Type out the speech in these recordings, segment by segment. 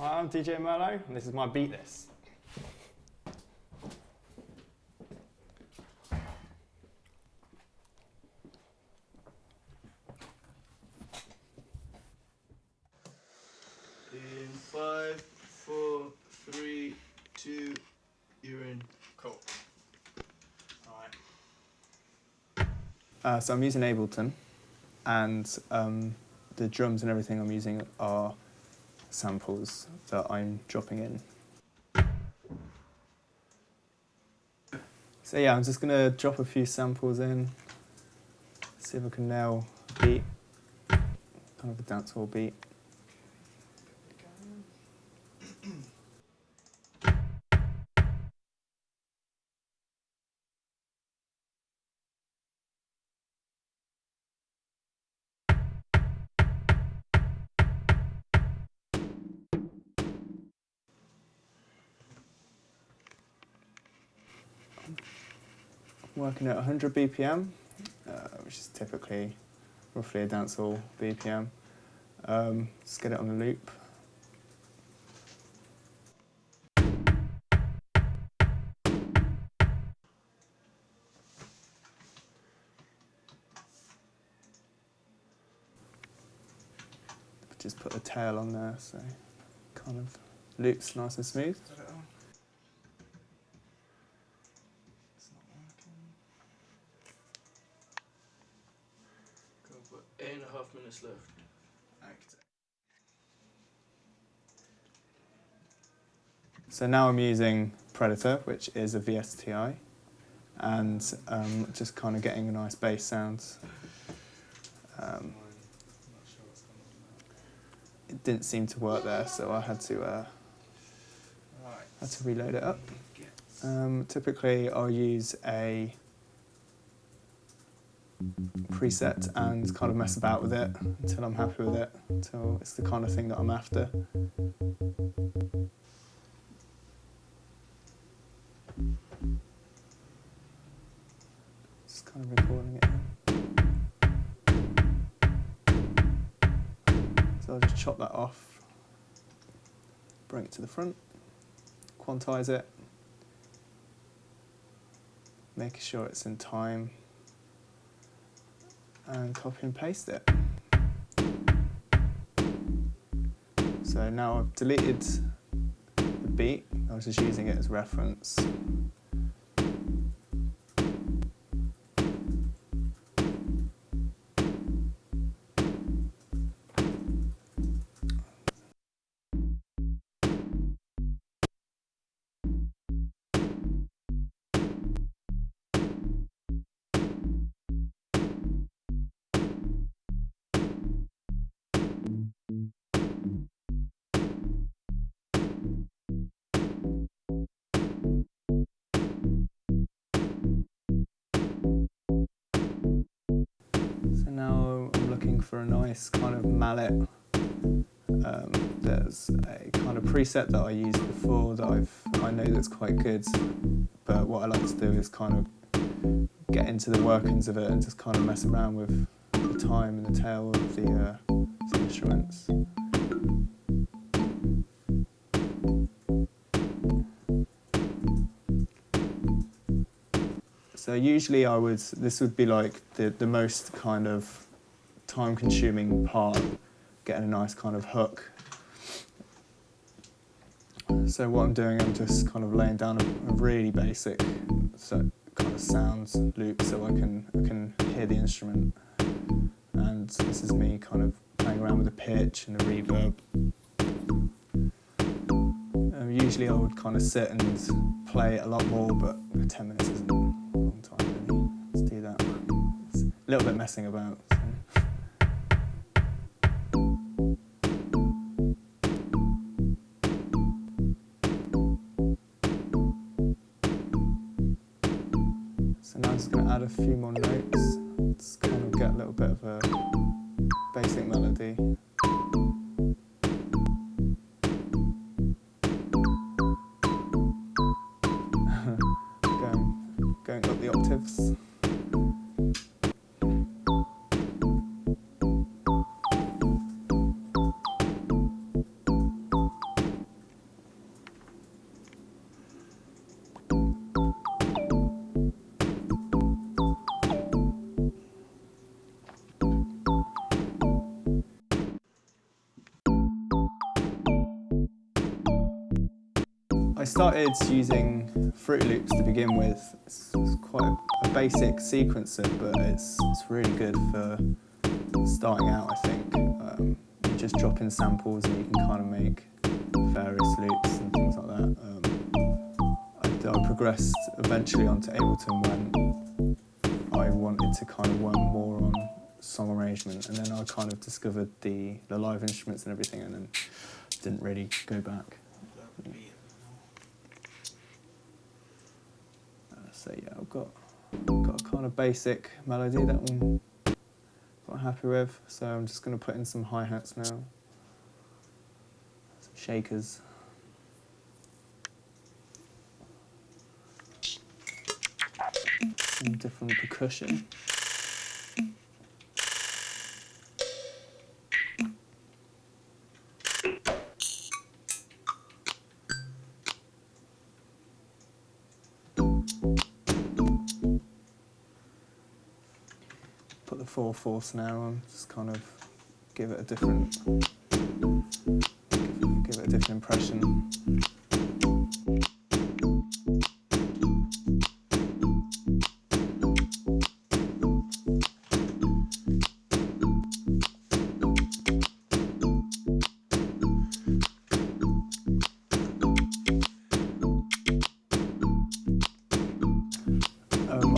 Hi, I'm DJ Murlo, and this is my beat list. In 5, 4, 3, 2, you're in. Cool. Alright. So I'm using Ableton, and the drums and everything I'm using are samples that I'm dropping in. So yeah, I'm just gonna drop a few samples in, see if I can nail a beat, kind of a dancehall beat. I'm working at 100 BPM, which is typically roughly a dancehall BPM. Just get it on a loop. Just put a tail on there, so kind of loops nice and smooth. Is that it on? It's not working. Cool, but 8.5 minutes left. Act. So now I'm using Predator, which is a VSTI, and just kind of getting a nice bass sound. It didn't seem to work there, so I had to reload it up. Typically, I'll use a preset and kind of mess about with it until I'm happy with it, until it's the kind of thing that I'm after. Just kind of recording it in. So I'll just chop that off, bring it to the front, quantize it, making sure it's in time, and copy and paste it. So now I've deleted the beat, I was just using it as reference. So now I'm looking for a nice kind of mallet. There's a kind of preset that I used before that I know that's quite good, but what I like to do is kind of get into the workings of it and just kind of mess around with the time and the tail of the instruments. So usually this would be like the most kind of time-consuming part, getting a nice kind of hook. So what I'm doing, I'm just kind of laying down a really basic kind of sounds loop so I can hear the instrument. And this is me kind of playing around with the pitch and the reverb. Usually I would kind of sit and play a lot more, but 10 minutes isn't a long time really. Let's do that. It's a little bit messing about. So now I'm just going to add a few more notes. Just kind of get a little bit of a basic melody. going up the octaves. started using Fruity Loops to begin with. It's quite a basic sequencer, but it's really good for starting out, I think. You just drop in samples and you can kind of make various loops and things like that. I progressed eventually onto Ableton when I wanted to kind of work more on song arrangement, and then I kind of discovered the live instruments and everything, and then didn't really go back. So yeah, I've got a kind of basic melody that I'm quite happy with. So I'm just going to put in some hi-hats now, some shakers. Some different percussion. Put the 4/4 snare on, just kind of give it a different impression.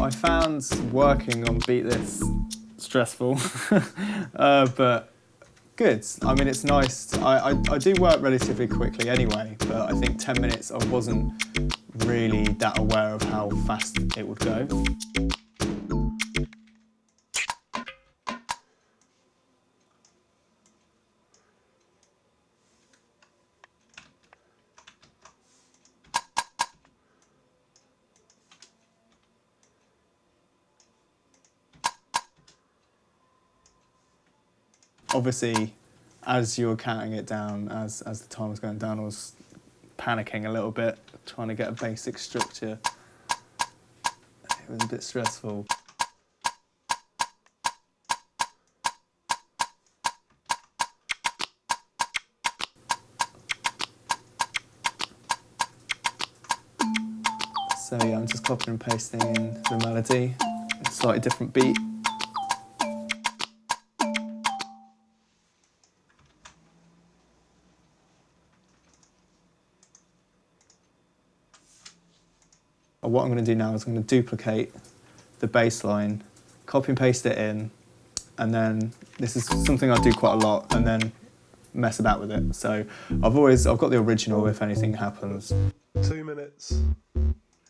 I found working on Beat This stressful, but good. I mean, it's nice. I do work relatively quickly anyway, but I think 10 minutes I wasn't really that aware of how fast it would go. Obviously, as you were counting it down, as the time was going down, I was panicking a little bit, trying to get a basic structure. It was a bit stressful. So yeah, I'm just copying and pasting in the melody, a slightly different beat. What I'm going to do now is I'm going to duplicate the bass line, copy and paste it in, and then this is something I do quite a lot, and then mess about with it. So I've got the original if anything happens. 2 minutes.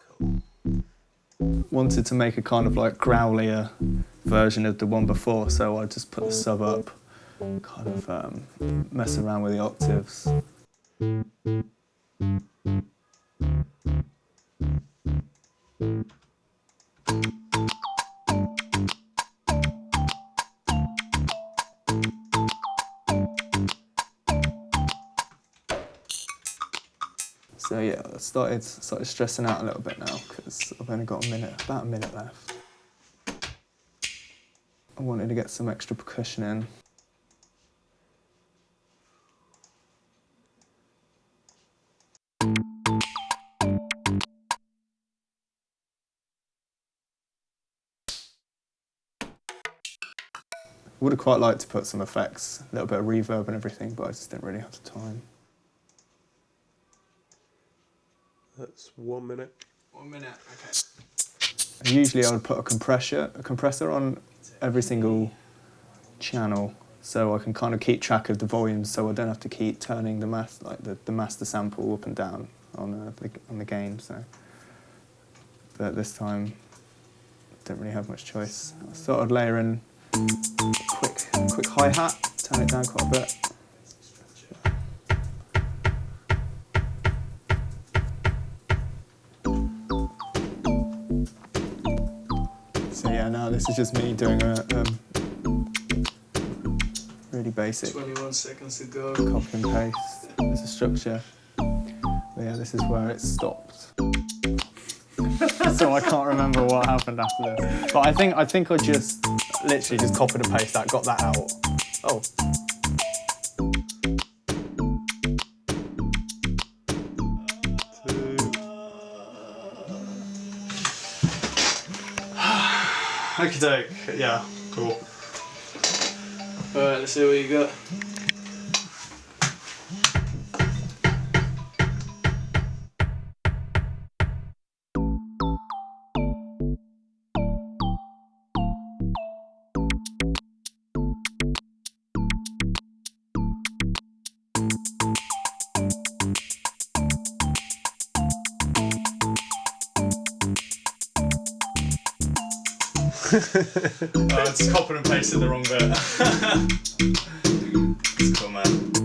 Cool. Wanted to make a kind of like growlier version of the one before, so I just put the sub up, kind of mess around with the octaves. So yeah, I started stressing out a little bit now because I've only got about a minute left. I wanted to get some extra percussion in. Would have quite liked to put some effects, a little bit of reverb and everything, but I just didn't really have the time. That's 1 minute. 1 minute, okay. Usually I would put a compressor on every single channel, so I can kind of keep track of the volumes, so I don't have to keep turning the master sample up and down on the gain. So, but this time, didn't really have much choice. I thought I'd layer in quick hi-hat, turn it down quite a bit. So yeah, now this is just me doing a really basic 21 seconds to go. copy and paste. There's a structure. But yeah, this is where it stopped. So I can't remember what happened after this. But I think I just literally just copied and pasted that, got that out. Oh. Okie doke. Yeah, cool. Alright, let's see what you got. I just copied and pasted the wrong bit. It's cool, man.